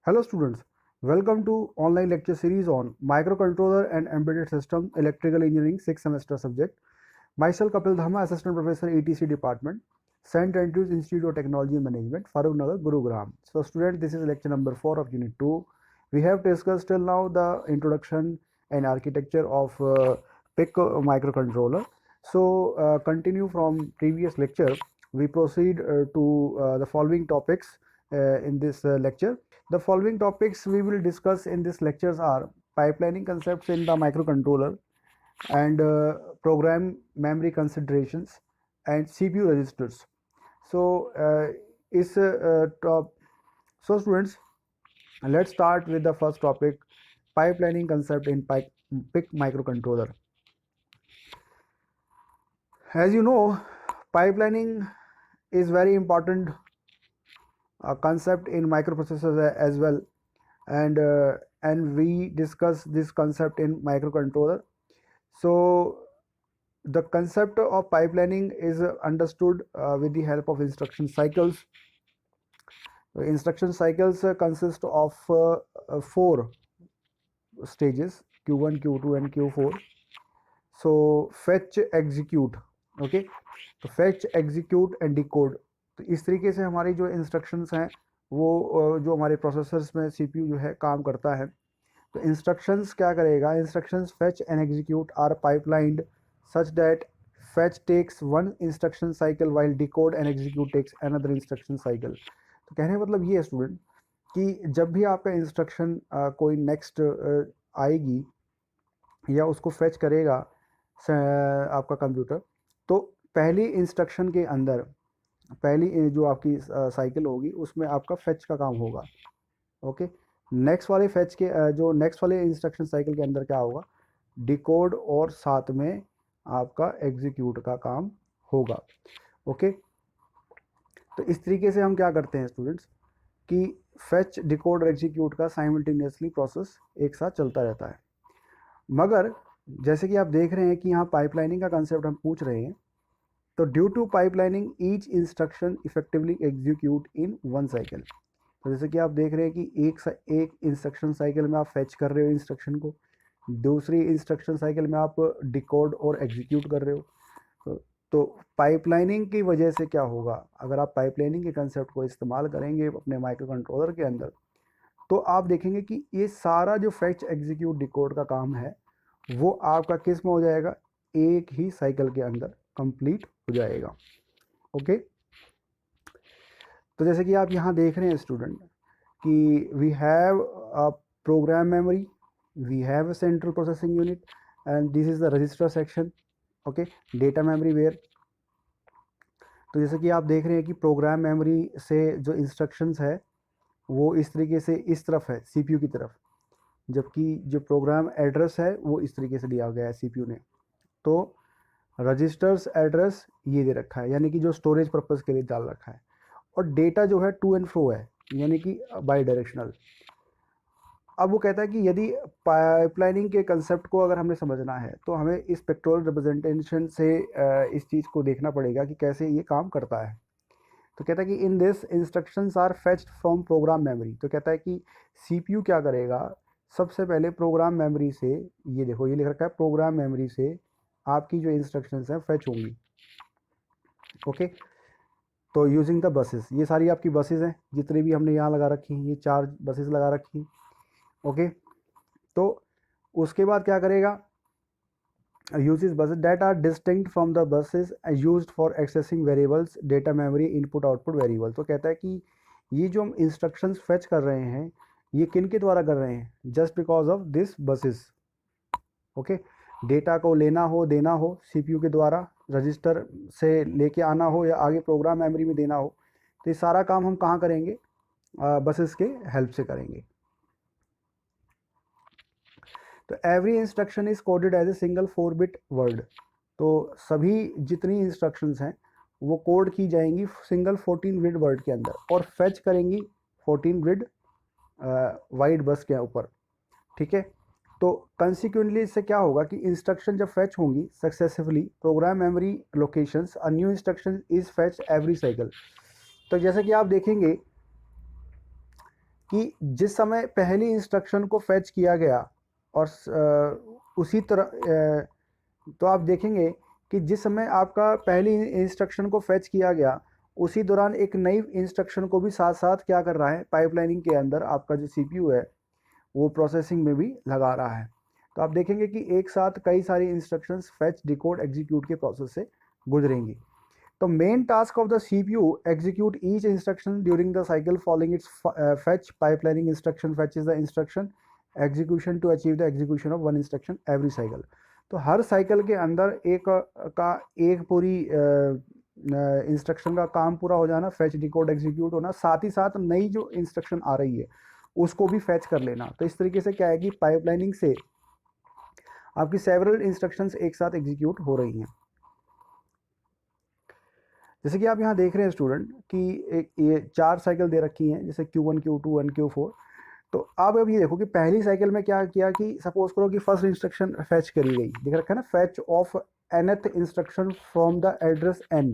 Hello students, welcome to online lecture series on microcontroller and embedded system electrical engineering 6th semester subject. Myself Kapil Dhamma, assistant professor ETC department, St. Andrews Institute of Technology and Management, Farooq Nagar, Gurugram. So student, this is lecture number 4 of unit 2. We have discussed till now the introduction and architecture of PIC microcontroller. So continue from previous lecture, we proceed to the following topics in this lecture. The following topics we will discuss in this lectures are pipelining concepts in the microcontroller and program memory considerations and CPU registers. So is top. So students, let's start with the first topic, pipelining concept in PIC microcontroller. As you know, pipelining is very important concept in microprocessors as well, and we discuss this concept in microcontroller. So the concept of pipelining is understood with the help of instruction cycles. Instruction cycles consist of four stages, Q1, Q2 and Q4. So fetch, execute, okay, तो fetch, execute and decode. तो इस तरीके से हमारी जो instructions हैं वो जो हमारे प्रोसेसर्स में सीपीयू जो है काम करता है. तो इंस्ट्रक्शंस क्या करेगा, instructions fetch and execute are pipelined such that fetch takes one instruction cycle while decode and execute takes another instruction cycle. तो कहने का मतलब ये है स्टूडेंट कि जब भी आपका इंस्ट्रक्शन कोई नेक्स्ट आएगी या उसको फेच करेगा आपका कंप्यूटर, तो पहली इंस्ट्रक्शन के अंदर पहली जो आपकी साइकिल होगी उसमें आपका फेच का काम होगा. ओके, नेक्स्ट वाले फेच के जो नेक्स्ट वाले इंस्ट्रक्शन साइकिल के अंदर क्या होगा, डिकोड और साथ में आपका एग्जीक्यूट का काम होगा. ओके, तो इस तरीके से हम क्या करते हैं स्टूडेंट्स कि फेच, डिकोड और एग्जीक्यूट का साइमल्टेनियसली प्रोसेस एक साथ चलता रहता है. मगर जैसे कि आप देख रहे हैं कि यहाँ पाइपलाइनिंग का कंसेप्ट हम पूछ रहे हैं, तो due to pipelining each instruction effectively execute in one cycle. तो जैसे कि आप देख रहे हैं कि एक इंस्ट्रक्शन साइकिल में आप फेच कर रहे हो इंस्ट्रक्शन को, दूसरी इंस्ट्रक्शन साइकिल में आप डिकोड और एग्जीक्यूट कर रहे हो. तो पाइपलाइनिंग की वजह से क्या होगा, अगर आप पाइपलाइनिंग के कंसेप्ट को इस्तेमाल करेंगे अपने माइक्रो कंट्रोलर के अंदर, तो आप देखेंगे कि ये सारा जो फेच, एग्जीक्यूट, डिकोड का काम है वो आपका किस में हो जाएगा, एक ही साइकिल के अंदर कंप्लीट हो जाएगा. ओके, तो जैसे कि आप यहाँ देख रहे हैं स्टूडेंट कि we have a program memory, we have a central processing unit and this is the register section. Okay, data memory where. तो जैसे कि आप देख रहे हैं कि प्रोग्राम मेमोरी से जो इंस्ट्रक्शंस है वो इस तरीके से इस तरफ है सीपीयू की तरफ, जबकि जो प्रोग्राम एड्रेस है वो इस तरीके से दिया गया है सीपीयू ने. तो रजिस्टर्स एड्रेस ये दे रखा है, यानी कि जो स्टोरेज पर्पस के लिए डाल रखा है, और डेटा जो है टू एंड फ्रो है, यानी कि बाई डायरेक्शनल. अब वो कहता है कि यदि पाइपलाइनिंग के कंसेप्ट को अगर हमें समझना है तो हमें इस पेक्टोरल रिप्रेजेंटेशन से इस चीज़ को देखना पड़ेगा कि कैसे ये काम करता है. तो कहता है कि in this instructions are fetched from program memory. तो कहता है कि सीपीयू क्या करेगा, सबसे पहले प्रोग्राम मेमोरी से, ये देखो ये लिख रखा है, प्रोग्राम मेमोरी से आपकी जो इंस्ट्रक्शंस हैं फेच होंगी. ओके, तो यूजिंग द बसेस, ये सारी आपकी बसेस हैं जितनी भी हमने यहाँ लगा रखी हैं, ये 4 बसेस लगा रखी हैं. ओके, तो उसके बाद क्या करेगा, uses buses that are distinct from the buses used for accessing variables, data memory, input output variable. तो कहता है कि ये जो हम इंस्ट्रक्शंस फेच कर रहे हैं ये किन के द्वारा कर रहे हैं, just because of this buses. Okay, data को लेना हो देना हो सीपीयू के द्वारा, रजिस्टर से लेके आना हो या आगे प्रोग्राम मेमोरी में देना हो, तो ये सारा काम हम कहाँ करेंगे, बसेस के हेल्प से करेंगे. तो every instruction is coded as a single 4-bit word. तो सभी जितनी इंस्ट्रक्शंस हैं वो कोड की जाएंगी सिंगल 14-bit वर्ड के अंदर और फेच करेंगी 14-bit वाइड बस के ऊपर. ठीक है, तो कंसिक्वेंटली इससे क्या होगा कि इंस्ट्रक्शन जब फेच होंगी successively program memory locations, a new instruction is fetch every cycle. तो जैसे कि आप देखेंगे कि जिस समय पहली इंस्ट्रक्शन को फैच किया गया और उसी तरह तो आप देखेंगे कि जिस समय आपका पहली इंस्ट्रक्शन को फैच किया गया उसी दौरान एक नई इंस्ट्रक्शन को भी साथ साथ क्या कर रहा है, पाइपलाइनिंग के अंदर आपका जो सीपीयू है वो प्रोसेसिंग में भी लगा रहा है। तो आप देखेंगे कि एक साथ कई सारी इंस्ट्रक्शंस फैच, डिकोड, एग्जीक्यूट के प्रोसेस से गुजरेंगी। तो main task of the CPU execute each instruction during the cycle following its fetch, pipelining instruction fetches the instruction execution to achieve the execution of one instruction every cycle. तो हर cycle के अंदर एक पूरी instruction का काम पूरा हो जाना, फैच, डिकोड, एग्जीक्यूट होना, साथ ही साथ नई जो इंस्ट्रक्शन आ रही है उसको भी फैच कर लेना। तो इस तरीके से क्या है कि पाइपलाइनिंग से आपकी सेवरल इंस्ट्रक्शंस एक साथ एग्जीक्यूट हो रही हैं। जैसे कि आप यहाँ देख रहे हैं स्टूडेंट कि ये 4 साइकिल दे रखी हैं, जैसे Q1, Q2 and Q4। तो आप अब ये देखो कि पहली साइकिल में क्या किया कि सपोज करो कि फर्स्ट इंस्ट्रक्शन फैच करी गई, दिख रखा है ना, fetch of nth instruction from the address n।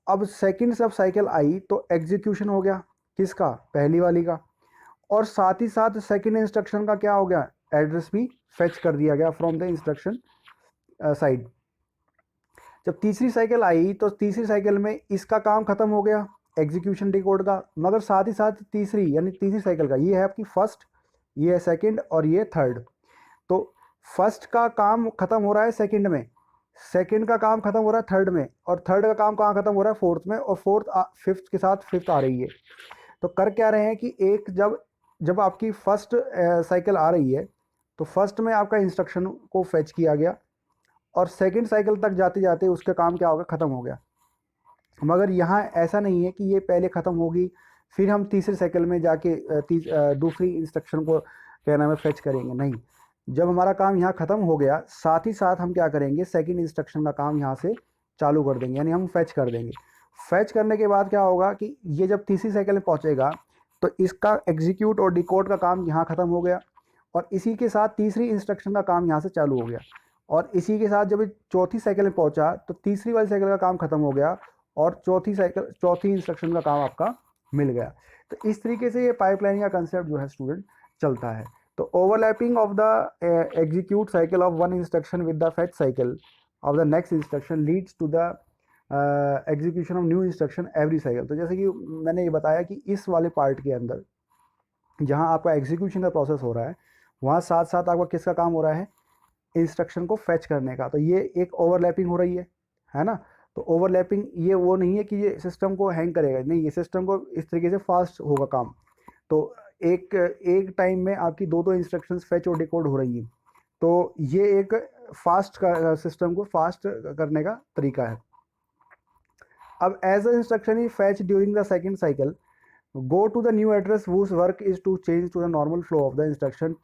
अब सेकंड सब साइकिल आई तो एग्जीक्यूशन हो गया किसका, पहली वाली का, और साथ ही साथ सेकंड इंस्ट्रक्शन का क्या हो गया, एड्रेस भी फैच कर दिया गया फ्रॉम द इंस्ट्रक्शन साइड। जब तीसरी साइकिल आई तो तीसरी साइकिल में इसका काम खत्म हो गया, एग्जीक्यूशन डिकोड का, मगर साथ ही साथ तीसरी यानी तीसरी साइकिल का, ये है आपकी फर्स्ट, ये है सेकंड और ये थर्ड। तो फर्स्ट का काम खत्म हो रहा है सेकंड में, सेकंड का काम खत्म हो रहा है थर्ड में, और थर्ड का काम कहाँ खत्म हो रहा है, फोर्थ में, और फोर्थ फिफ्थ के साथ फिफ्थ आ रही है। तो कर क्या रहे हैं कि एक जब आपकी फर्स्ट साइकिल आ रही है तो फर्स्ट में आपका इंस्ट्रक्शन को फैच किया गया और सेकंड साइकिल तक जाते जाते उसका काम क्या होगा, ख़त्म हो गया। मगर यहाँ ऐसा नहीं है कि ये पहले ख़त्म होगी फिर हम तीसरे साइकिल में जाके दूसरी इंस्ट्रक्शन को क्या नाम है फैच करेंगे, नहीं। जब हमारा काम यहाँ ख़त्म हो गया साथ ही साथ हम क्या करेंगे, सेकंड इंस्ट्रक्शन का काम यहाँ से चालू कर देंगे, यानी हम फैच कर देंगे। फैच करने के बाद क्या होगा कि ये जब तीसरी साइकिल में पहुँचेगा तो इसका एग्जीक्यूट और डिकोड का काम यहाँ ख़त्म हो गया और इसी के साथ तीसरी इंस्ट्रक्शन का काम यहाँ से चालू हो गया, और इसी के साथ जब ये चौथी साइकिल में पहुँचा तो तीसरी वाली साइकिल का काम खत्म हो गया और चौथी इंस्ट्रक्शन का काम आपका मिल गया। तो इस तरीके से ये पाइपलाइनिंग का कंसेप्ट जो है स्टूडेंट चलता है। तो overlapping of the execute cycle of one instruction with the fetch cycle of the next instruction leads to the execution of new instruction every cycle. तो जैसे कि मैंने ये बताया कि इस वाले पार्ट के अंदर जहाँ आपका एग्जीक्यूशन का प्रोसेस हो रहा है वहाँ साथ साथ आपका किसका काम हो रहा है, इंस्ट्रक्शन को फैच करने का। तो ये एक ओवरलैपिंग हो रही है ना। तो ओवरलैपिंग ये वो नहीं है कि ये सिस्टम को हैंग करेगा, नहीं, ये सिस्टम को इस तरीके से फास्ट होगा काम। तो एक टाइम में आपकी दो इंस्ट्रक्शंस फैच और डिकोड हो रही हैं, तो ये एक फास्ट का सिस्टम को फास्ट करने का तरीका है। अब as a instruction is fetch during the second cycle go to the new address whose work is to change to the normal flow of the instruction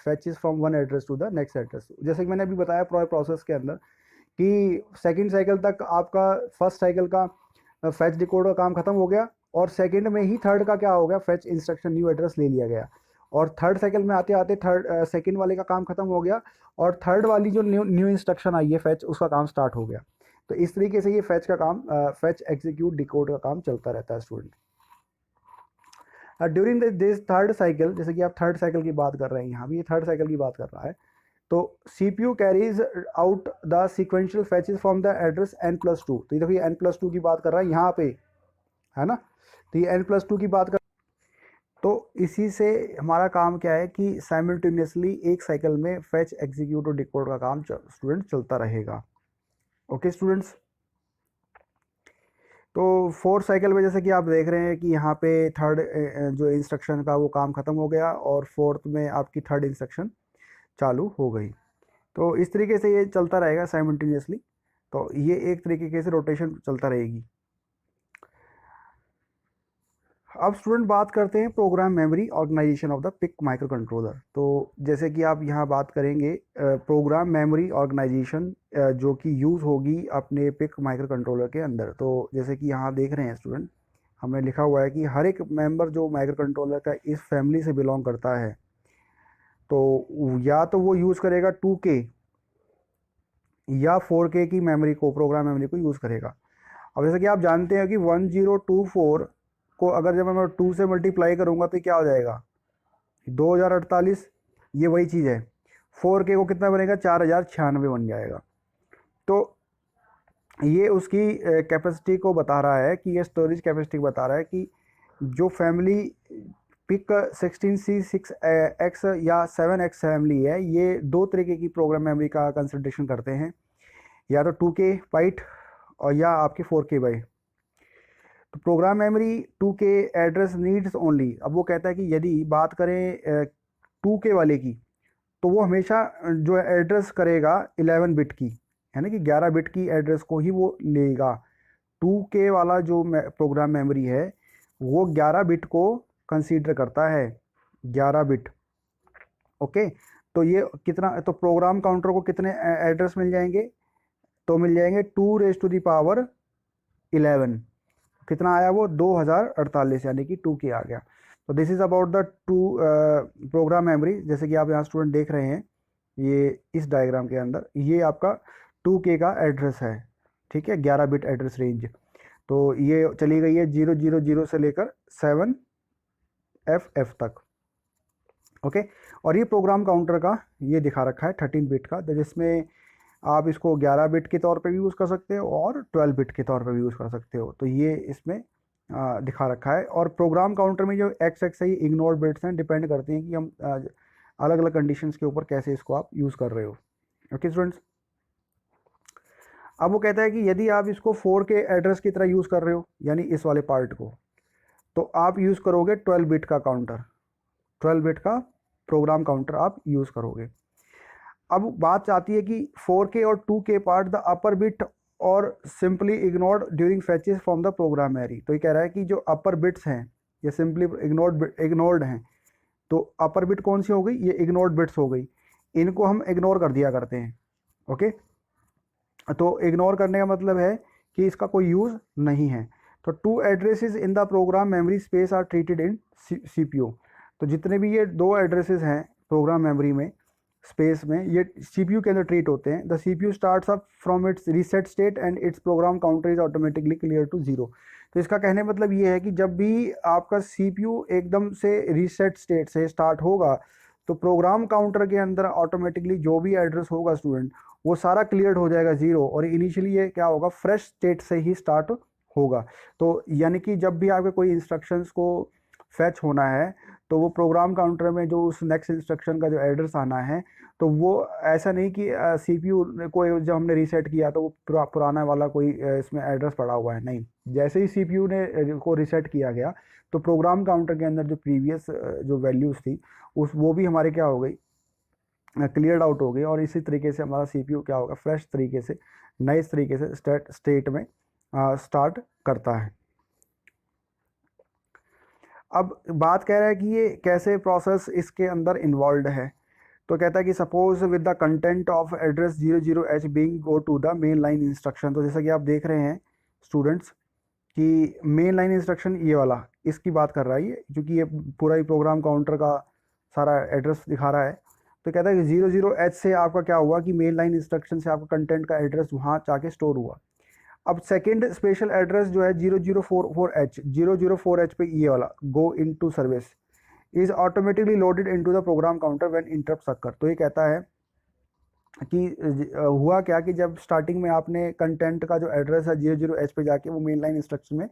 fetches from one address to the next address। जैसे कि मैंने अभी बताया process के अंदर कि second cycle तक आपका फर्स्ट साइकिल का फैच डिकोड का काम खत्म हो गया और सेकंड में ही थर्ड का क्या हो गया, फैच इंस्ट्रक्शन न्यू एड्रेस ले लिया गया, और थर्ड साइकिल में आते आते सेकंड वाले का काम खत्म हो गया और थर्ड वाली जो न्यू इंस्ट्रक्शन आई है फैच, उसका काम स्टार्ट हो गया। तो इस तरीके से ये फैच का काम फैच एग्जीक्यूट डिकोड का काम चलता रहता है student. During this third cycle, जैसे कि आप थर्ड साइकिल की बात कर रहे हैं, यहाँ भी ये थर्ड साइकिल की बात कर रहा है, तो CPU carries out the sequential fetches from the address n+2। तो ये देखिए n+2 की बात कर रहा है यहाँ पे, है ना। तो ये n+2 की बात कर, तो इसी से हमारा काम क्या है कि साइमल्टेनियसली एक साइकिल में फैच, एग्जीक्यूट और डिकोड का काम स्टूडेंट चलता रहेगा। ओके स्टूडेंट्स, तो फोर्थ साइकिल में जैसे कि आप देख रहे हैं कि यहाँ पे थर्ड जो इंस्ट्रक्शन का वो काम ख़त्म हो गया और फोर्थ में आपकी थर्ड इंस्ट्रक्शन चालू हो गई। तो इस तरीके से ये चलता रहेगा साइमल्टेनियसली। तो ये एक तरीके से रोटेशन चलता रहेगी। अब स्टूडेंट बात करते हैं program memory organisation of the PIC microcontroller. तो जैसे कि आप यहाँ बात करेंगे प्रोग्राम मेमोरी ऑर्गेनाइजेशन जो कि यूज़ होगी अपने पिक माइक्रो कंट्रोलर के अंदर। तो जैसे कि यहाँ देख रहे हैं स्टूडेंट, हमने लिखा हुआ है कि हर एक मेंबर जो माइक्रो कंट्रोलर का इस फैमिली से बिलोंग करता है तो या तो वो यूज़ करेगा 2K या 4K की मेमोरी को, प्रोग्राम मेमोरी को यूज़ करेगा। अब जैसे कि आप जानते हैं कि 1024 को अगर जब मैं 2 से मल्टीप्लाई करूँगा तो क्या हो जाएगा 2048, ये वही चीज़ है। 4K को कितना बनेगा 4096 बन जाएगा। तो ये उसकी कैपेसिटी को बता रहा है कि ये स्टोरेज कैपेसिटी बता रहा है कि जो फैमिली पिक 16C6X या 7X फैमिली है, ये दो तरीके की प्रोग्राम मेमोरी का कंसिडरेशन करते हैं, या तो 2K बाइट और या आपके 4K बाइट। तो program memory 2K address needs only. अब वो कहता है कि यदि बात करें 2K वाले की, तो वो हमेशा जो एड्रेस करेगा 11 बिट की, है ना, कि 11 बिट की एड्रेस को ही वो लेगा। 2K वाला जो प्रोग्राम मेमोरी है वो 11 बिट को कंसीडर करता है, 11 बिट। ओके, तो ये कितना, तो प्रोग्राम काउंटर को कितने एड्रेस मिल जाएंगे, तो मिल जाएंगे 2⁻11। कितना आया वो 2048, यानी कि 2K आ गया। तो this is about the program memory. जैसे कि आप यहाँ स्टूडेंट देख रहे हैं, ये इस डायग्राम के अंदर ये आपका 2K का एड्रेस है, ठीक है, 11 बिट एड्रेस रेंज। तो ये चली गई है 000 से लेकर 7FF तक। ओके, और ये प्रोग्राम काउंटर का ये दिखा रखा है 13 बिट का, जिसमें आप इसको 11 बिट के तौर पे भी यूज़ कर सकते हो और 12 बिट के तौर पे भी यूज़ कर सकते हो। तो ये इसमें दिखा रखा है। और प्रोग्राम काउंटर में जो XX है, ये इग्नोर्ड बिट्स हैं, डिपेंड करते हैं कि हम अलग अलग कंडीशंस के ऊपर कैसे इसको आप यूज़ कर रहे हो। ओके स्टूडेंट्स, अब वो कहता है कि यदि आप इसको 4K एड्रेस की तरह यूज़ कर रहे हो, यानी इस वाले पार्ट को, तो आप यूज़ करोगे 12 बिट का काउंटर, 12 बिट का प्रोग्राम काउंटर आप यूज़ करोगे। अब बात आती है कि 4K और 2K part the upper bit और simply ignored during fetches from the program memory. तो ये कह रहा है कि जो अपर बिट्स हैं ये सिंपली इग्नोर्ड हैं। तो अपर बिट कौन सी हो गई, ये इग्नोर्ड बिट्स हो गई, इनको हम इग्नोर कर दिया करते हैं। ओके, तो इग्नोर करने का मतलब है कि इसका कोई यूज़ नहीं है। तो 2 addresses in the program memory space are treated in CPU। तो जितने भी ये 2 एड्रेसेस हैं प्रोग्राम मेमोरी में स्पेस में, ये CPU के अंदर ट्रीट होते हैं। The CPU starts up from its reset state and its program counter is automatically clear to 0। तो इसका कहने मतलब ये है कि जब भी आपका CPU एकदम से रीसेट स्टेट से स्टार्ट होगा, तो प्रोग्राम काउंटर के अंदर ऑटोमेटिकली जो भी एड्रेस होगा स्टूडेंट, वो सारा क्लियर हो जाएगा 0, और इनिशियली ये क्या होगा, फ्रेश स्टेट से ही स्टार्ट होगा। तो यानी कि जब भी आपके कोई इंस्ट्रक्शंस को फैच होना है, तो वो प्रोग्राम काउंटर में जो उस नेक्स्ट इंस्ट्रक्शन का जो एड्रेस आना है, तो वो ऐसा नहीं कि CPU को जब हमने रीसेट किया तो वो पुराना वाला कोई इसमें एड्रेस पड़ा हुआ है, नहीं। जैसे ही CPU ने को रीसेट किया गया, तो प्रोग्राम काउंटर के अंदर जो प्रीवियस जो वैल्यूज़ थी वो भी हमारे क्या हो गई, क्लियर्ड आउट हो गई। और इसी तरीके से हमारा CPU क्या होगा, फ्रेश तरीके से, नए तरीके से स्टेट में स्टार्ट करता है। अब बात कह रहा है कि ये कैसे प्रोसेस इसके अंदर इन्वॉल्व है। तो कहता है कि suppose with the content of address 00H being go to the main line instruction. तो जैसा कि आप देख रहे हैं स्टूडेंट्स कि मेन लाइन इंस्ट्रक्शन ये वाला, इसकी बात कर रहा है ये, क्योंकि ये पूरा ही प्रोग्राम काउंटर का सारा एड्रेस दिखा रहा है। तो कहता है कि 00H से आपका क्या हुआ कि मेन लाइन इंस्ट्रक्शन से आपका कंटेंट का एड्रेस वहाँ जाके स्टोर हुआ। अब सेकंड स्पेशल एड्रेस जो है 0044H पे ये वाला go into service is automatically loaded into the program counter when interrupt occur. तो ये कहता है कि हुआ क्या कि जब स्टार्टिंग में आपने कंटेंट का जो एड्रेस है 00H पे जाके वो मेन लाइन इंस्ट्रक्शन में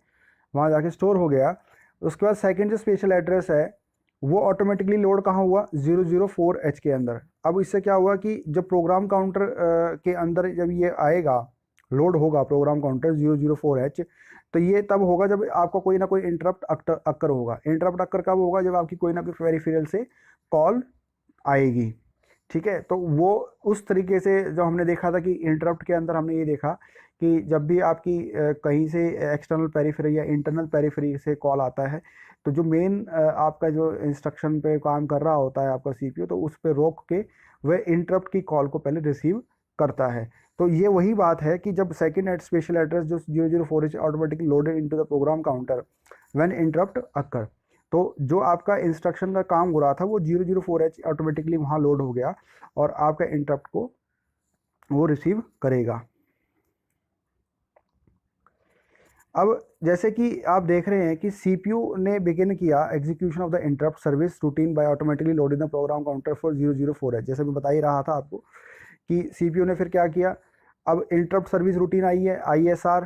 वहाँ जाके स्टोर हो गया, उसके बाद सेकंड जो स्पेशल एड्रेस है वो ऑटोमेटिकली लोड कहाँ हुआ, 004H के अंदर। अब इससे क्या हुआ कि जब प्रोग्राम काउंटर के अंदर जब ये आएगा, लोड होगा प्रोग्राम काउंटर 004H, तो ये तब होगा जब आपका कोई ना कोई इंटरप्ट अक्कर होगा। इंटरप्ट अक्कर कब होगा, जब आपकी कोई ना कोई पेरिफेरल से कॉल आएगी, ठीक है। तो वो उस तरीके से जो हमने देखा था कि इंटरप्ट के अंदर हमने ये देखा कि जब भी आपकी कहीं से एक्सटर्नल पेरिफेरी या इंटरनल पेरिफेरी से कॉल आता है, तो जो मेन आपका जो इंस्ट्रक्शन पे काम कर रहा होता है आपका CPU, तो उस पर रोक के वह इंटरप्ट की कॉल को पहले रिसीव करता है। तो ये वही बात है कि जब सेकंड स्पेशल एड्रेस जो 004 automatically loaded into the program counter when interrupt occur. तो जो आपका इंस्ट्रक्शन का काम हो रहा था वो 004H ऑटोमेटिकली वहाँ लोड हो गया और आपका इंटरप्ट को वो रिसीव करेगा। अब जैसे कि आप देख रहे हैं कि सीपीयू ने बिगिन किया execution of the interrupt service routine by automatically loading the program counter for 004H। जैसे मैं बता ही रहा था आपको कि सीपीयू ने फिर क्या किया, अब इंटरप्ट सर्विस रूटीन आई है ISR,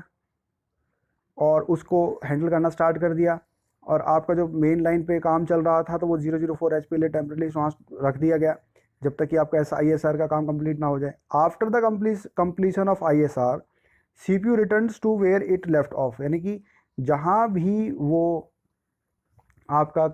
और उसको हैंडल करना स्टार्ट कर दिया। और आपका जो मेन लाइन पे काम चल रहा था तो वो 004H पे लिए टेम्परेली वहाँ रख दिया गया जब तक कि आपका ISR का काम कंप्लीट ना हो जाए। After the completion of ISR CPU returns to where it left off, यानी कि जहाँ भी वो आपका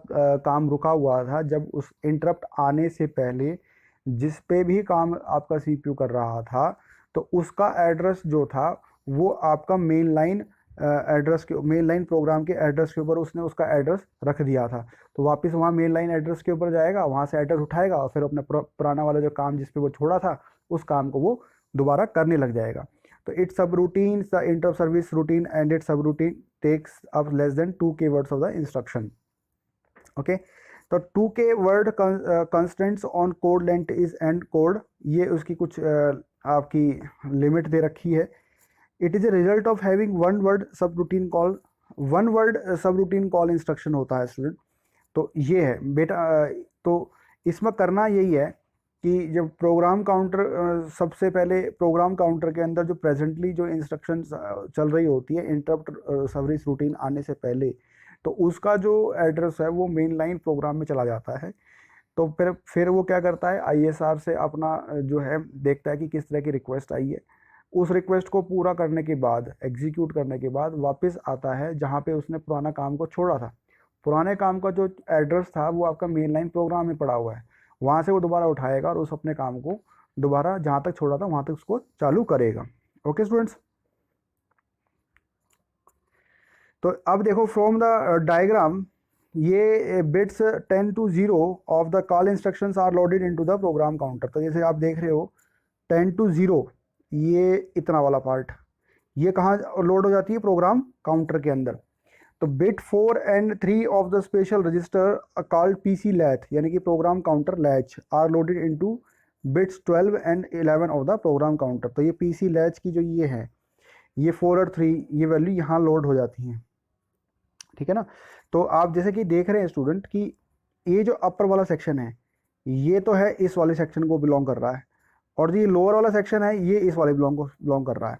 काम रुका हुआ था, जब उस इंटरप्ट आने से पहले जिस पे भी काम आपका CPU कर रहा था, तो उसका एड्रेस जो था वो आपका मेन लाइन एड्रेस के, मेन लाइन प्रोग्राम के एड्रेस के ऊपर उसने उसका एड्रेस रख दिया था। तो वापस वहाँ मेन लाइन एड्रेस के ऊपर जाएगा, वहाँ से एड्रेस उठाएगा और फिर अपना पुराना वाला जो काम जिस पे वो छोड़ा था उस काम को वो दोबारा करने लग जाएगा। तो it subroutine the inter service routine and it subroutine takes up less than 2K words of the instruction. Okay, तो 2K word constants on code length is and code, ये उसकी कुछ आपकी लिमिट दे रखी है। It is a result of having one word subroutine call, one word subroutine call instruction होता है स्टूडेंट। तो ये है बेटा, तो इसमें करना यही है कि जब प्रोग्राम काउंटर सबसे पहले प्रोग्राम काउंटर के अंदर जो प्रेजेंटली जो इंस्ट्रक्शन चल रही होती है इंटरप्ट सर्विस रूटीन आने से पहले, तो उसका जो एड्रेस है वो मेन लाइन प्रोग्राम में चला जाता है। तो फिर वो क्या करता है, ISR से अपना जो है देखता है कि किस तरह की रिक्वेस्ट आई है। उस रिक्वेस्ट को पूरा करने के बाद, एग्जीक्यूट करने के बाद वापस आता है जहाँ पे उसने पुराना काम को छोड़ा था। पुराने काम का जो एड्रेस था वो आपका मेन लाइन प्रोग्राम में पड़ा हुआ है, वहाँ से वो दोबारा उठाएगा और उस अपने काम को दोबारा जहाँ तक छोड़ा था वहाँ तक उसको चालू करेगा। ओके स्टूडेंट्स, तो अब देखो फ्रॉम द डायग्राम, ये bits 10 to 0 of the call instructions are loaded into the program counter. तो जैसे आप देख रहे हो 10 to 0, ये इतना वाला पार्ट ये कहाँ लोड हो जाती है, प्रोग्राम काउंटर के अंदर। तो bit 4 and 3 of the special register called PC latch, यानी कि program counter latch, are loaded into bits 12 and 11 of the program counter. तो ये PC लैच की जो ये है, ये 4 और 3 ये वैल्यू यहाँ लोड हो जाती हैं, ठीक है ना। तो आप जैसे कि देख रहे हैं स्टूडेंट कि ये जो अपर वाला सेक्शन है ये तो है इस वाले सेक्शन को बिलोंग कर रहा है, और जो ये लोअर वाला सेक्शन है ये इस वाले बिलोंग कर रहा है।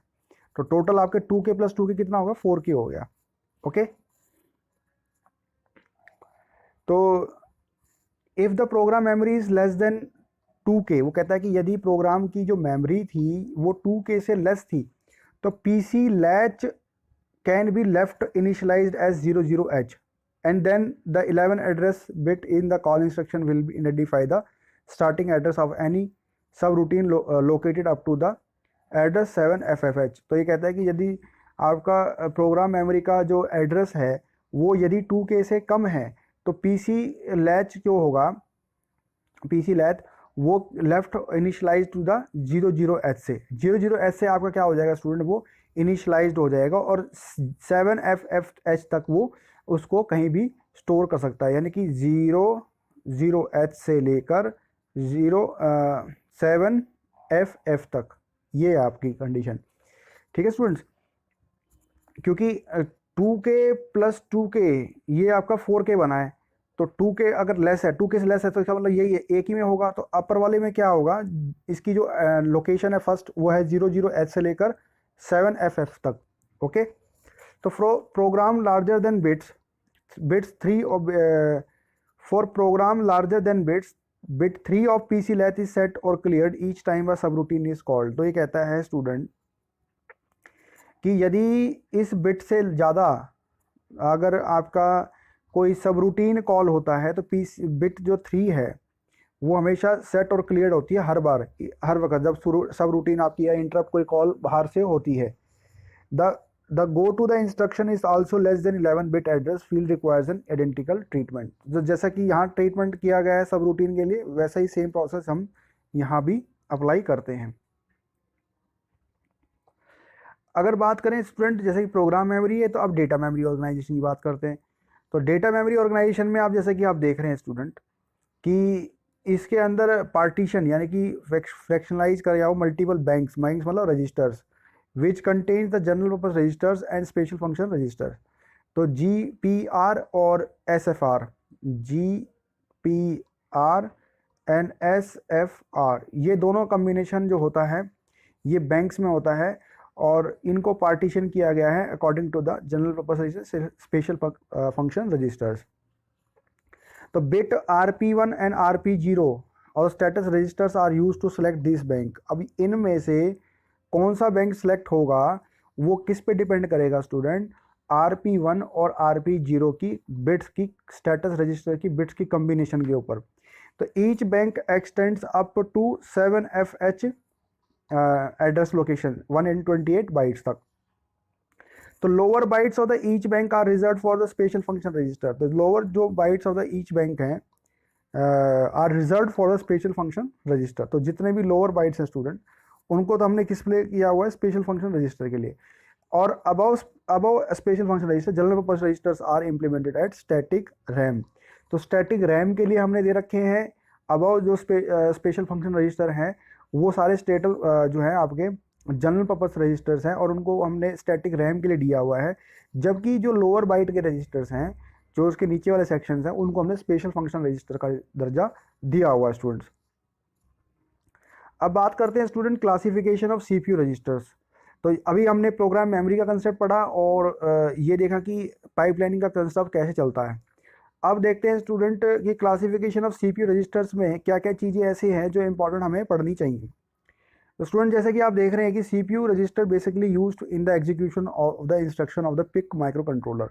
तो टोटल आपके 2K + 2K कितना होगा, 4K हो गया। ओके, तो if the program memory is less than 2K, वो कहता है कि यदि प्रोग्राम की जो मेमोरी थी वो 2K से लेस थी तो PC latch can be left initialized as 00H, and then the 11 address bit in the call instruction will identify the starting address of any subroutine located up to the address 7FFH। तो ये कहता है कि यदि आपका program memory का जो address है वो यदि 2K से कम है तो PC लैच जो होगा, PC लैच वो left initialize to the 00H से, 00H से आपका क्या हो जाएगा स्टूडेंट, वो इनिशलाइज्ड हो जाएगा और 7FFH तक वो उसको कहीं भी स्टोर कर सकता है, यानी कि 00H से लेकर 7FF तक, ये है आपकी कंडीशन। ठीक है स्टूडेंट्स, क्योंकि 2K + 2K ये आपका 4K बना है, तो 2K अगर लेस है, 2K से लेस है तो इसका मतलब यही है, एक ही में होगा। तो अपर वाले में क्या होगा, इसकी जो लोकेशन है फर्स्ट वो है 00H से लेकर 7FF तक। ओके, तो program larger than bits 3 of for program larger than bit 3 of PC latch is set और cleared each time a subroutine is called. तो ये कहता है स्टूडेंट कि यदि इस बिट से ज़्यादा अगर आपका कोई सबरूटीन कॉल होता है तो बिट जो 3 है वो हमेशा सेट और क्लियर होती है हर बार, हर वक्त जब सब रूटीन आपकी या इंटरप्ट कोई कॉल बाहर से होती है। The go to the instruction is also less than 11 bit address field requires an identical treatment. जैसा कि यहाँ ट्रीटमेंट किया गया है सब रूटीन के लिए, वैसा ही सेम प्रोसेस हम यहाँ भी अप्लाई करते हैं। अगर बात करें स्टूडेंट जैसे कि प्रोग्राम मेमोरी है, तो अब डेटा मेमोरी ऑर्गेनाइजेशन की बात करते हैं। तो डेटा मेमोरी ऑर्गेनाइजेशन में आप जैसे कि आप देख रहे हैं स्टूडेंट कि इसके अंदर पार्टीशन यानी कि फ्रैक्शनलाइज कर जाओ मल्टीपल बैंक्स मतलब registers, which contains the general purpose registers and special function register. तो GPR और SFR, GPR एंड SFR, ये दोनों कम्बिनेशन जो होता है ये बैंक्स में होता है और इनको पार्टीशन किया गया है according to the general purpose register, special function registers. तो बिट RP1 एंड RP0 और status registers are use to select this bank. अब इनमें से कौन सा बैंक सेलेक्ट होगा वो किस पे डिपेंड करेगा स्टूडेंट? RP1 और RP0 की बिट्स की, स्टेटस रजिस्टर की बिट्स की कम्बिनेशन के ऊपर। तो each bank extends up to 7FH address location 128 bytes तक। तो lower bytes of the each bank are reserve for the special function register. तो लोअर जो bytes of the each bank हैं are reserve for the special function register. तो जितने भी lower bytes हैं student, उनको तो हमने किस लिए किया हुआ है? स्पेशल फंक्शन रजिस्टर के लिए। और above special function register general purpose registers are implemented at static RAM. तो स्टैटिक रैम के लिए हमने दे रखे हैं अबव जो स्पेशल फंक्शन रजिस्टर हैं, वो सारे स्टेटल जो है आपके जनरल पर्पस रजिस्टर्स हैं और उनको हमने स्टैटिक रैम के लिए दिया हुआ है। जबकि जो लोअर बाइट के रजिस्टर्स हैं, जो उसके नीचे वाले सेक्शंस हैं, उनको हमने स्पेशल फंक्शन रजिस्टर का दर्जा दिया हुआ है स्टूडेंट्स। अब बात करते हैं student classification of CPU registers. तो अभी हमने प्रोग्राम मेमोरी का कंसेप्ट पढ़ा और ये देखा कि पाइपलाइनिंग का कंसेप्ट कैसे चलता है। अब देखते हैं स्टूडेंट कि क्लासिफिकेशन ऑफ CPU रजिस्टर्स में क्या क्या चीज़ें ऐसी हैं जो इंपॉर्टेंट हमें पढ़नी चाहिए। तो स्टूडेंट जैसे कि आप देख रहे हैं कि CPU register basically used in the execution of the instruction of the PIC microcontroller.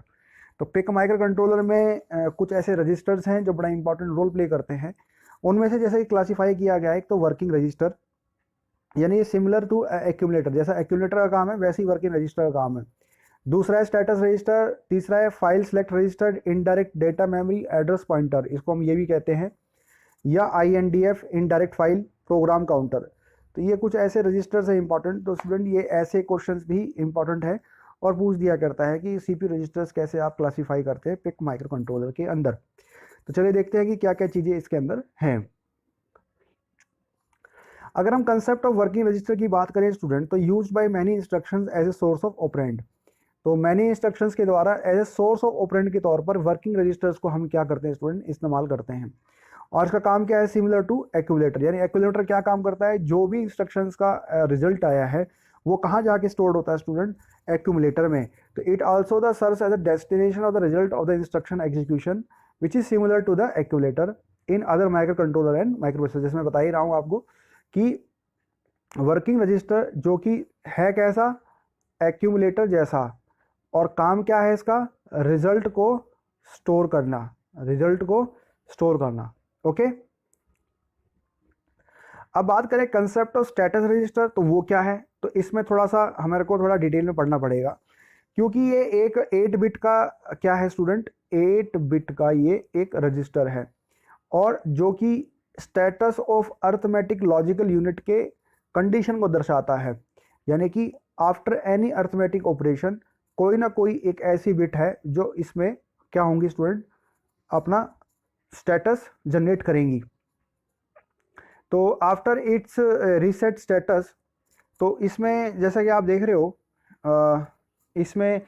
तो पिक माइक्रो कंट्रोलर में कुछ ऐसे रजिस्टर्स हैं जो बड़ा इंपॉर्टेंट रोल प्ले करते हैं। उनमें से जैसे कि क्लासीफाई किया गया है, एक तो वर्किंग रजिस्टर, यानी ये सिमिलर टू एक्यूमुलेटर, जैसा एक्यूमुलेटर का काम है वैसे ही वर्किंग रजिस्टर का काम है। दूसरा है स्टेटस रजिस्टर, तीसरा है file select register, indirect data memory address pointer, इसको हम ये भी कहते हैं, या INDF indirect file programme counter. तो ये कुछ ऐसे रजिस्टर्स हैं इंपॉर्टेंट। तो स्टूडेंट ये ऐसे क्वेश्चंस भी इंपॉर्टेंट है और पूछ दिया करता है कि CPU रजिस्टर्स कैसे आप क्लासीफाई करते हैं पिक माइक्रो कंट्रोलर के अंदर। तो चलिए देखते हैं कि क्या क्या चीज़ें इसके अंदर हैं। अगर हम कंसेप्ट ऑफ वर्किंग रजिस्टर की बात करें स्टूडेंट, तो used by many instructions as a source of operand. तो मैनी इंस्ट्रक्शंस के द्वारा as a source of operand के तौर पर वर्किंग रजिस्टर्स को हम क्या करते हैं स्टूडेंट? इस्तेमाल करते हैं। और इसका काम क्या है? Similar to accumulator. यानी एक्यूमुलेटर क्या काम करता है? जो भी इंस्ट्रक्शंस का रिजल्ट आया है वो कहाँ जाके स्टोर्ड होता है स्टूडेंट? एक्यूमुलेटर में। तो it also the serves as a destination of the result of the instruction execution which is similar to the accumulator in other microcontroller and microprocessor. जैसे मैं बता ही रहा हूँ आपको कि वर्किंग रजिस्टर जो कि है कैसा? एक्यूमुलेटर जैसा। और काम क्या है इसका? रिजल्ट को स्टोर करना, रिजल्ट को स्टोर करना। ओके। अब बात करें कंसेप्ट ऑफ स्टेटस रजिस्टर, तो वो क्या है? तो इसमें थोड़ा सा हमारे को थोड़ा डिटेल में पढ़ना पड़ेगा, क्योंकि ये एक 8 बिट का क्या है स्टूडेंट? 8 बिट का ये एक रजिस्टर है और जो कि status of arithmetic logical unit के कंडीशन को दर्शाता है। यानी कि आफ्टर एनी अर्थमेटिक ऑपरेशन कोई ना कोई एक ऐसी बिट है जो इसमें क्या होंगी स्टूडेंट? अपना स्टेटस जनरेट करेंगी। तो आफ्टर इट्स रीसेट स्टेटस, तो इसमें जैसा कि आप देख रहे हो इसमें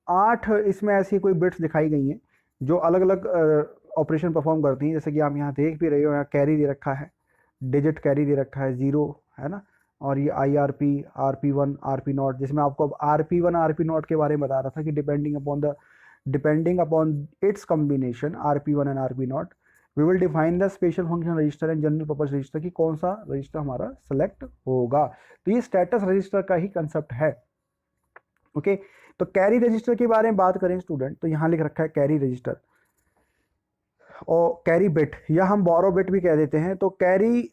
8 इसमें ऐसी कोई बिट्स दिखाई गई हैं जो अलग अलग ऑपरेशन परफॉर्म करती हैं। जैसे कि आप यहाँ देख भी रहे हो, यहाँ कैरी दे रखा है, डिजिट कैरी दे रखा है 0, है ना। और ये IRP, RP1, RP0, जिसमें आपको अब RP1 RP0 के बारे में बता रहा था कि depending upon its combination RP1 and RP0 we will define the special function register and general purpose register की कौन सा रजिस्टर हमारा सेलेक्ट होगा। तो ये स्टेटस रजिस्टर का ही कंसेप्ट है। ओके। तो कैरी रजिस्टर के बारे में बात करें स्टूडेंट, तो यहाँ लिख रखा है कैरी रजिस्टर और कैरी बिट, या हम बोरो बिट भी कह देते हैं। तो कैरी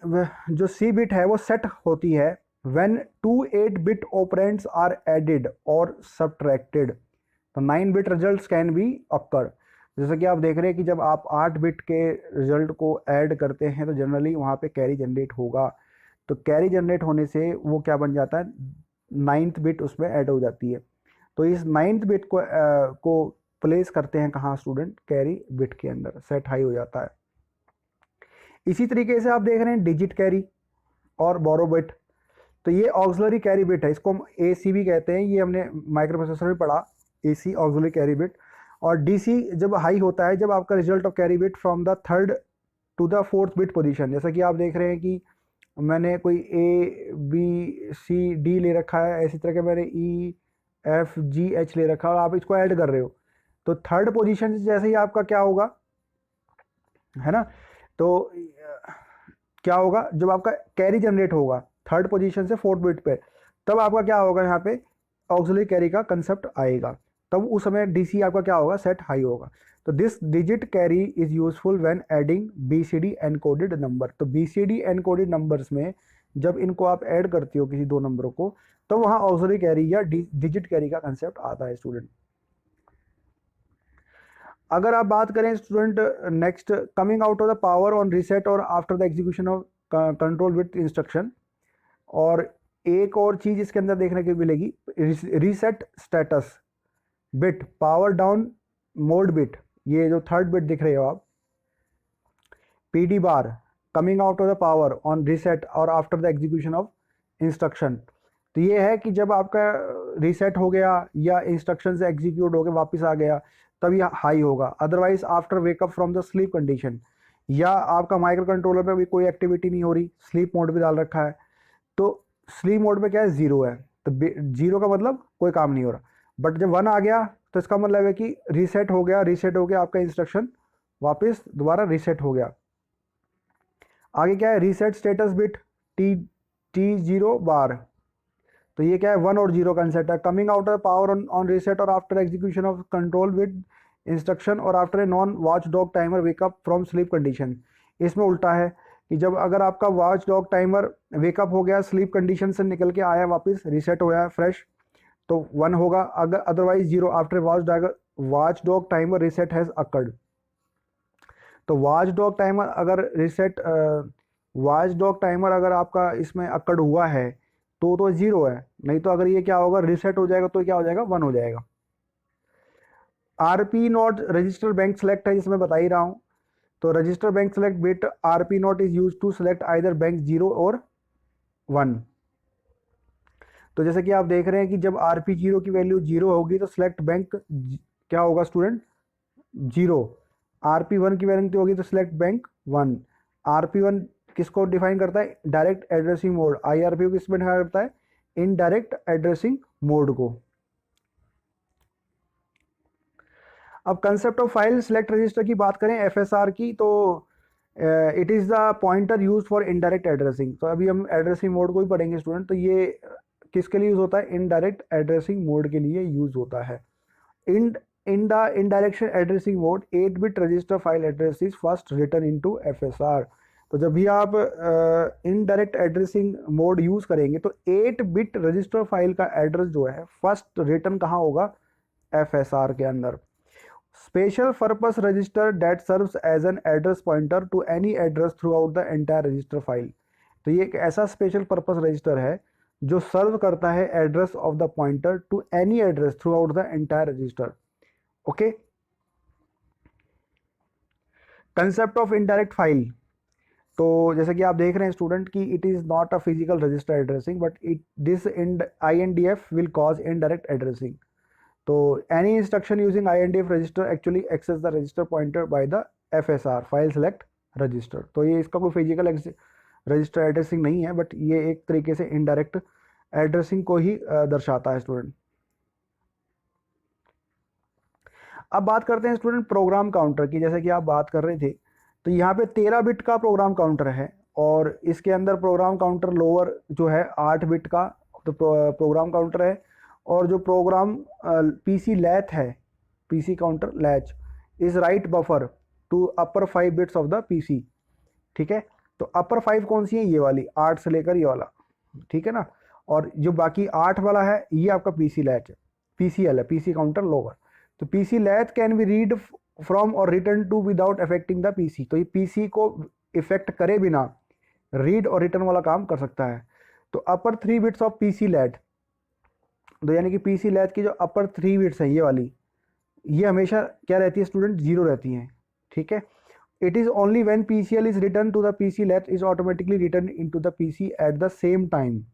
जो C बिट है वो सेट होती है when 2 8 bit operands are added और सबट्रैक्टेड। तो 9 bit results can be occur. जैसे कि आप देख रहे हैं कि जब आप 8 बिट के रिजल्ट को ऐड करते हैं तो जनरली वहाँ पे कैरी जनरेट होगा। तो कैरी जनरेट होने से वो क्या बन जाता है? 9th बिट उसमें ऐड हो जाती है। तो इस 9th बिट को प्लेस करते हैं कहाँ स्टूडेंट? कैरी बिट के अंदर, सेट हाई हो जाता है। इसी तरीके से आप देख रहे हैं डिजिट कैरी और बोरो बिट। तो ये ऑक्सिलरी कैरी बिट है, इसको हम AC भी कहते हैं, ये हमने माइक्रो प्रोसेसर में पढ़ा, AC ऑक्सिलरी कैरी बिट। और DC जब हाई होता है जब आपका result of carry bit from the third to the fourth bit position. जैसा कि आप देख रहे हैं कि मैंने कोई ABCD ले रखा है, इसी तरह के मैंने EFGH ले रखा है और आप इसको ऐड कर रहे हो, तो थर्ड पोजीशन से जैसे ही आपका क्या होगा, है ना, तो क्या होगा, जब आपका कैरी जनरेट होगा थर्ड पोजीशन से फोर्थ बिट पे, तब आपका क्या होगा, यहाँ पे ऑक्सिलरी कैरी का कंसेप्ट आएगा, तब उस समय DC आपका क्या होगा, सेट हाई होगा। तो this digit carry is useful when adding BCD encoded number. तो BCD एनकोडेड नंबर्स में जब इनको आप ऐड करते हो किसी दो नंबरों को, तो वहाँ ऑक्सिलरी कैरी या डिजिट कैरी का कंसेप्ट आता है स्टूडेंट। अगर आप बात करें student next, coming out of the power on reset और after the execution of control bit instruction. और एक और चीज इसके अंदर देखने को मिलेगी, reset status bit, power down mode bit, ये जो थर्ड बिट दिख रहे हो आप, PD bar, coming out of the power on reset और after the execution of instruction. तो ये है कि जब आपका रीसेट हो गया या इंस्ट्रक्शन से एग्जीक्यूट होकर वापस आ गया तब यह हाई होगा, otherwise after wake up from the sleep condition, या आपका माइक्रो कंट्रोलर में भी कोई एक्टिविटी नहीं हो रही, स्लीप मोड भी डाल रखा है, तो स्लीप मोड में क्या है, 0 है, तो 0 का मतलब कोई काम नहीं हो रहा। बट जब 1 आ गया तो इसका मतलब है कि रीसेट हो गया, रीसेट हो गया, आपका इंस्ट्रक्शन वापस दोबारा रीसेट हो गया। आगे क्या है, रीसेट स्टेटस बिट T0 बार, तो ये क्या है, 1 और 0 कंसेप्ट है। Coming out of power on reset और after execution of control with instruction और after a non watchdog timer wake up from sleep condition. इसमें उल्टा है कि जब अगर आपका वॉच डॉग टाइमर वेकअप हो गया, स्लीप कंडीशन से निकल के आया, वापस रीसेट हो गया फ्रेश, तो 1 होगा, अगर otherwise 0 after watch dog timer reset has occurred. तो वॉच डॉग टाइमर अगर रीसेट, वॉच डॉग टाइमर अगर आपका इसमें अकर्ड हुआ है तो 0 है, नहीं तो अगर ये क्या होगा, रीसेट हो जाएगा तो क्या हो जाएगा, 1 हो जाएगा। RP not register bank select है, जिसमें बता ही रहा हूँ। तो register bank select bit RP not is use to select either bank 0 और 1। तो जैसे कि आप देख रहे हैं कि जब RP0 की वैल्यू 0 होगी तो सिलेक्ट बैंक क्या होगा स्टूडेंट, 0। RP1 की वैल्यू होगी तो सिलेक्ट बैंक 1। RP1 किसको डिफाइन करता है, डायरेक्ट एड्रेसिंग मोड। IRP को किस में डिफाइन करता है, इनडायरेक्ट एड्रेसिंग मोड को। अब concept of file select register की बात करें, FSR की, तो it is the pointer use for indirect addressing. तो अभी हम एड्रेसिंग मोड को ही पढ़ेंगे स्टूडेंट। तो ये किसके लिए यूज होता है, इनडायरेक्ट एड्रेसिंग मोड के लिए यूज होता है। in the indirection addressing mode 8-bit register file address is first written into FSR। तो जब भी आप इनडायरेक्ट एड्रेसिंग मोड यूज करेंगे तो 8-बिट रजिस्टर फाइल का एड्रेस जो है फर्स्ट रिटर्न कहाँ होगा, FSR के अंदर। Special purpose register that serves as an address pointer to any address throughout the entire register file. तो ये एक ऐसा स्पेशल पर्पस रजिस्टर है जो सर्व करता है address of the pointer to any address throughout the entire register. Okay, concept of indirect file. तो जैसे कि आप देख रहे हैं स्टूडेंट कि it is not a physical register addressing but it this INDF will cause indirect addressing. तो any instruction using INDF register actually access the register pointer by the FSR file select register. तो ये इसका कोई physical register addressing नहीं है, but ये एक तरीके से इनडायरेक्ट एड्रेसिंग को ही दर्शाता है स्टूडेंट। अब बात करते हैं स्टूडेंट प्रोग्राम काउंटर की। जैसे कि आप बात कर रहे थे, तो यहाँ पे 13 बिट का प्रोग्राम काउंटर है और इसके अंदर प्रोग्राम काउंटर लोअर जो है 8 बिट का तो प्रोग्राम काउंटर है, और जो प्रोग्राम PC लैच है, PC counter latch is write buffer to upper 5 bits of the PC। ठीक है, तो अपर 5 कौन सी है, ये वाली 8 से लेकर ये वाला, ठीक है ना, और जो बाकी 8 वाला है ये आपका PC लैच है, PCL है, PC काउंटर लोअर। तो PC latch can be read from और return to without affecting the PC। तो ये PC को इफेक्ट करे बिना रीड और रिटर्न वाला काम कर सकता है। तो अपर 3 बिट्स ऑफ PC लैच, तो यानी कि PC लैच की जो अपर 3 बिट्स है ये वाली, ये हमेशा क्या रहती है स्टूडेंट, 0 रहती हैं। ठीक है, it is only when PCL is return to the PC latch is automatically return into the PC at the same time.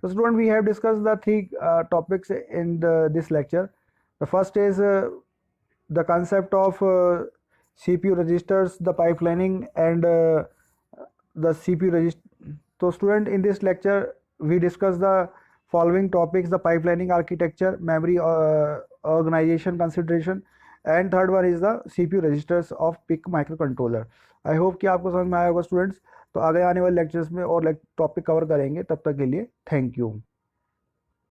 So student, we have discussed the three topics in this lecture. The first is the concept of CPU registers, the pipelining, and the CPU register. So student, in this lecture we discuss the following topics: the pipelining architecture, memory organization consideration, and third one is the CPU registers of PIC microcontroller. I hope कि आपको समझ में आया होगा students. तो आगे आने वाले लेक्चर्स में और टॉपिक कवर करेंगे, तब तक के लिए थैंक यू।